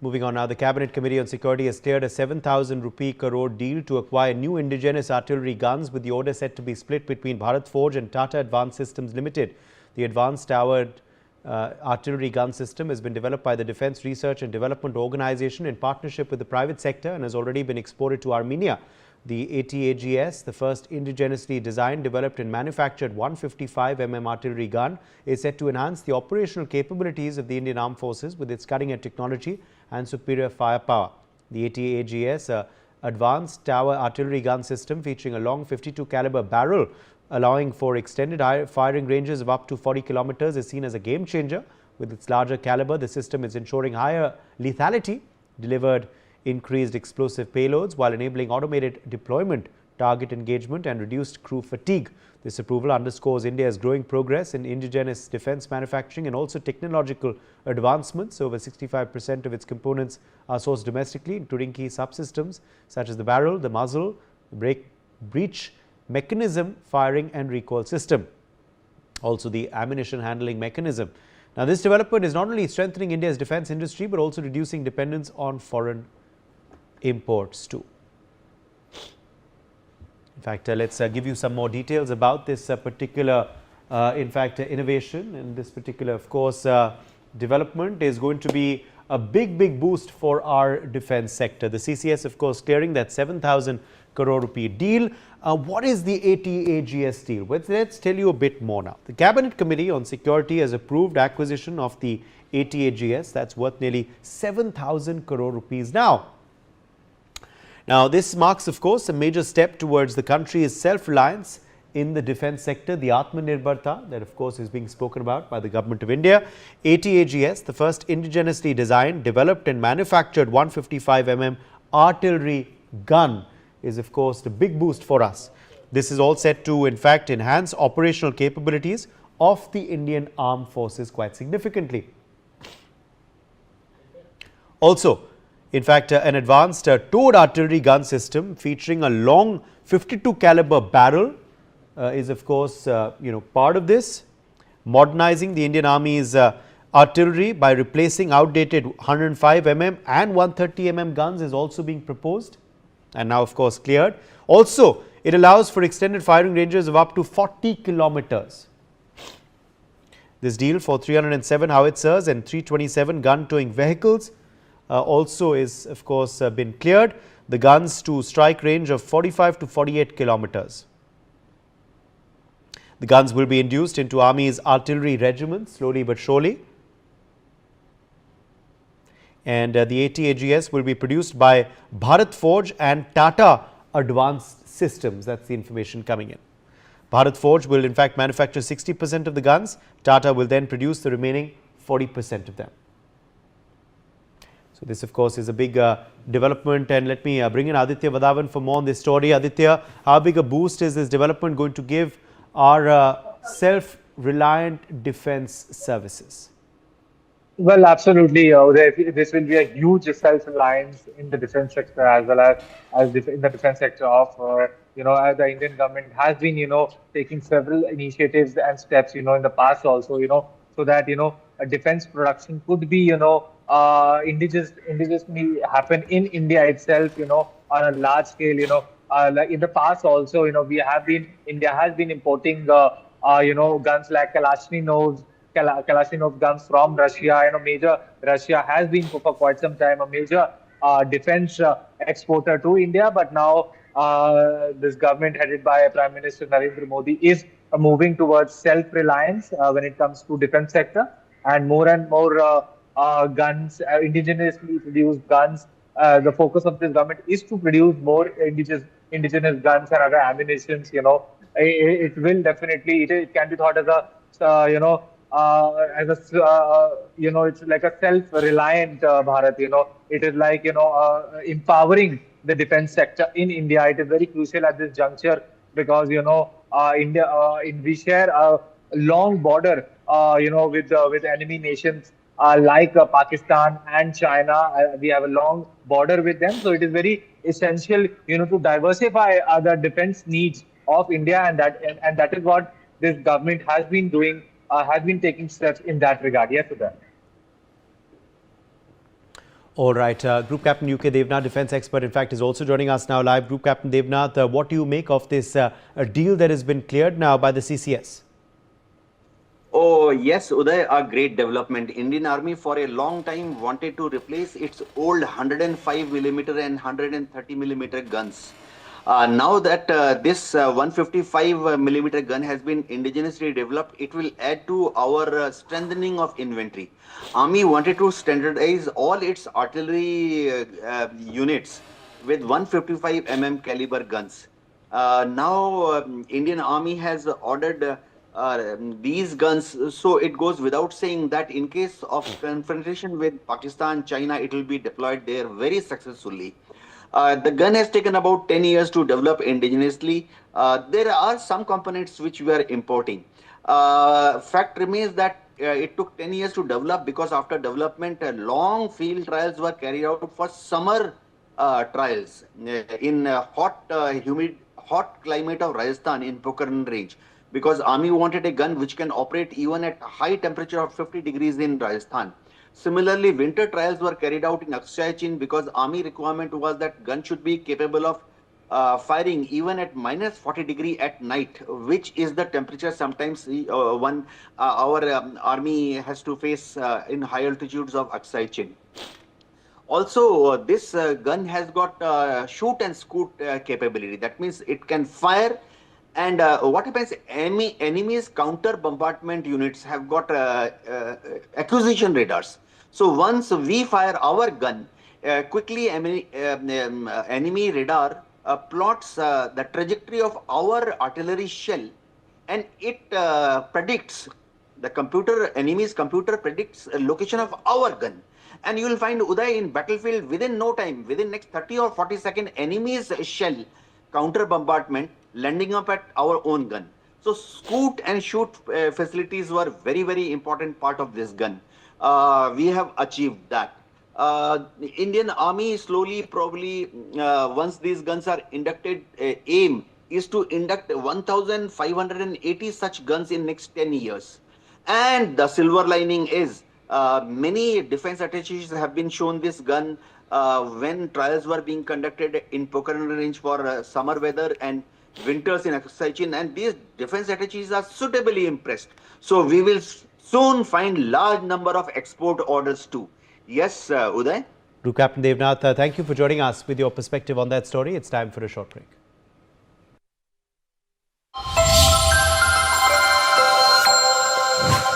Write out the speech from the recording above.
Moving on now, the Cabinet Committee on Security has cleared a 7,000 rupee crore deal to acquire new indigenous artillery guns, with the order set to be split between Bharat Forge and Tata Advanced Systems Limited. The advanced towered artillery gun system has been developed by the Defence Research and Development Organization in partnership with the private sector and has already been exported to Armenia. The ATAGS, the first indigenously designed, developed and manufactured 155 artillery gun, is set to enhance the operational capabilities of the Indian Armed Forces with its cutting-edge technology and superior firepower. The ATAGS, advanced tower artillery gun system featuring a long 52 caliber barrel allowing for extended firing ranges of up to 40 kilometers, is seen as a game changer. With its larger caliber, the system is ensuring higher lethality, delivered increased explosive payloads while enabling automated deployment, target engagement and reduced crew fatigue. This approval underscores India's growing progress in indigenous defence manufacturing and also technological advancements. Over 65% of its components are sourced domestically, including key subsystems such as the barrel, the muzzle, the breech mechanism, firing and recoil system, also the ammunition handling mechanism. Now, this development is not only strengthening India's defence industry but also reducing dependence on foreign imports too. In fact, let's give you some more details about this particular innovation, and this particular, of course, development is going to be a big boost for our defence sector. The CCS, of course, clearing that 7,000 crore rupee deal. What is the ATAGS deal? Well, let's tell you a bit more now. The Cabinet Committee on Security has approved acquisition of the ATAGS that's worth nearly 7,000 crore rupees now. Now, this marks, of course, a major step towards the country's self-reliance in the defence sector, the Atmanirbharta that, of course, is being spoken about by the Government of India. ATAGS, the first indigenously designed, developed and manufactured 155 artillery gun, is, of course, the big boost for us. This is all set to, in fact, enhance operational capabilities of the Indian Armed Forces quite significantly. Also, in fact, an advanced towed artillery gun system featuring a long 52 caliber barrel is, of course, part of this. Modernizing the Indian Army's artillery by replacing outdated 105 and 130 guns is also being proposed and now, of course, cleared. Also, it allows for extended firing ranges of up to 40 kilometers. This deal for 307 howitzers and 327 gun towing vehicles also is, of course, been cleared. The guns to strike range of 45 to 48 kilometers. The guns will be induced into Army's artillery regiments slowly but surely. And the ATAGS will be produced by Bharat Forge and Tata Advanced Systems. That's the information coming in. Bharat Forge will, in fact, manufacture 60% of the guns. Tata will then produce the remaining 40% of them. So, this, of course, is a big development, and let me bring in Aditya Vadavan for more on this story. Aditya, how big a boost is this development going to give our self-reliant defence services? Well, absolutely. This will be a huge self-reliance in the defence sector as well as in the defence sector of, as the Indian government has been, taking several initiatives and steps, in the past also, so that, a defence production could be, indigenously happen in India itself, on a large scale, like in the past also, India has been importing, guns like Kalashnikov guns from Russia. Russia has been for quite some time a major defense exporter to India, but now this government headed by Prime Minister Narendra Modi is moving towards self-reliance when it comes to defense sector, and more guns, indigenously produced guns. The focus of this government is to produce more indigenous guns and other ammunitions. It will definitely, it can be thought as a it's like a self-reliant Bharat. It is like empowering the defense sector in India. It is very crucial at this juncture because India we share a long border with enemy nations like Pakistan and China. We have a long border with them, so it is very essential to diversify the defense needs of India, and that is what this government has been doing. Has been taking steps in that regard. Yes, Sudha. All right. Group Captain UK Devnath, defence expert, in fact, is also joining us now live. Group Captain Devnath, what do you make of this deal that has been cleared now by the CCS? Oh, yes, Uday, a great development. Indian Army for a long time wanted to replace its old 105 millimeter and 130 millimeter guns. Now that this 155 millimeter gun has been indigenously developed, it will add to our strengthening of inventory. Army wanted to standardize all its artillery units with 155 caliber guns. Now, Indian Army has ordered these guns, so it goes without saying that in case of confrontation with Pakistan, China, it will be deployed there very successfully. The gun has taken about 10 years to develop indigenously. There are some components which we are importing. Fact remains that it took 10 years to develop because after development, long field trials were carried out for summer trials in humid, hot climate of Rajasthan in Pokhran range. Because army wanted a gun which can operate even at high temperature of 50 degrees in Rajasthan. Similarly, winter trials were carried out in Aksai Chin because army requirement was that gun should be capable of firing even at minus 40 degree at night, which is the temperature sometimes our army has to face in high altitudes of Aksai Chin. Also, this gun has got shoot and scoot capability. That means it can fire. And what happens? Enemies counter bombardment units have got acquisition radars. So once we fire our gun, quickly enemy radar plots the trajectory of our artillery shell, and it predicts enemy's computer predicts a location of our gun. And you will find, Uday, in battlefield within no time, within next 30 or 40 seconds, enemy's shell counter bombardment landing up at our own gun. So scoot and shoot facilities were very, very important part of this gun. We have achieved that. The Indian Army slowly, probably, once these guns are inducted, aim is to induct 1,580 such guns in next 10 years. And the silver lining is many defense attaches have been shown this gun when trials were being conducted in Pokhran range for summer weather and winters in Aksai Chin, and these defense attaches are suitably impressed. So we will soon find large number of export orders too. Yes, Uday? Group Captain Devnath, thank you for joining us with your perspective on that story. It's time for a short break.